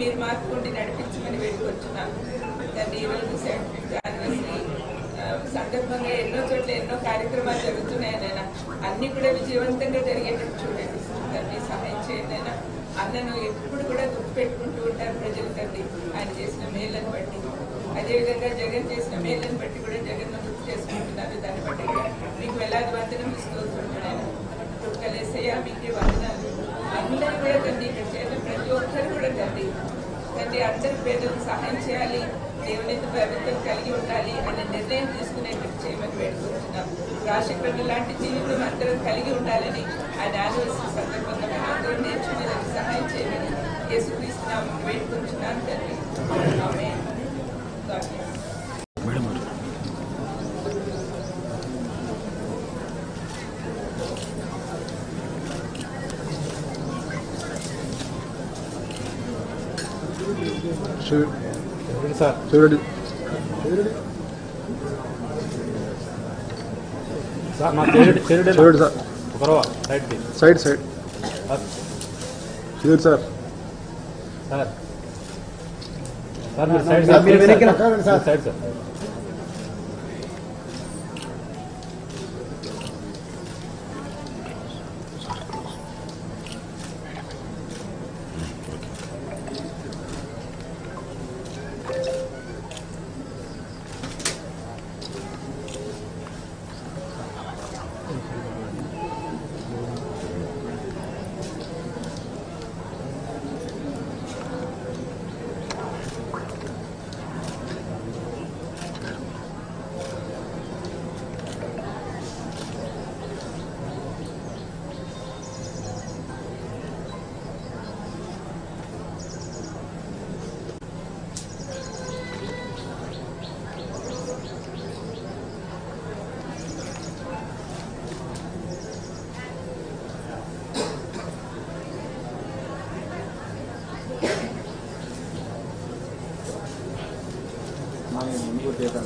మీరు మార్పుకుండి నడిపించమని వేడుకొచ్చున్నాను తండ్రి. ఈరోజు యానివర్సరీ సందర్భంగా ఎన్నో చోట్ల ఎన్నో కార్యక్రమాలు జరుగుతున్నాయనైనా అన్ని కూడా విజయవంతంగా జరిగేటట్టు చూడండి తండ్రి. సహాయం చేయండి అయినా. అన్నను ఎప్పుడు కూడా గుర్తుపెట్టుకుంటూ ఉంటారు ప్రజలు తండ్రి, ఆయన చేసిన మేళ్ళను బట్టి. అదేవిధంగా జగన్ చేసిన మేళ్ళను బట్టి కూడా జగన్ను గుర్తు చేసుకుంటున్నారు. దాన్ని బట్టి కూడా మీకు వేలాది వందనం ఇస్తూ ఉంటున్నాను. కలిసయ్య మీకే వందనాలు. అందరూ కూడా తండ్రి, ఇక్కడ చేసిన ప్రతి ఒక్కరు కూడా తండ్రి అందరి పేదలకు సహాయం చేయాలి, దేవుని ప్రభుత్వం కలిగి ఉండాలి అనే నిర్ణయం తీసుకునేటట్టు చేయమని వేడుకుంటున్నాం. రాజశేఖర్ లాంటి జీవితం అందరం కలిగి ఉండాలని ఆయన యానివర్సరీ సందర్భంగా అందరూ నేర్చుకునేందుకు సహాయం చేయమని యేసుక్రీస్తున్నాం వేడుకుంటున్నాను తండ్రి. ఆమేన్. సార్ చూడండి సార్, నా చూడండి సార్, సైడ్ సైడ్ చూడండి sir. Sir sir side sir. ముందుకు చేద్దాం.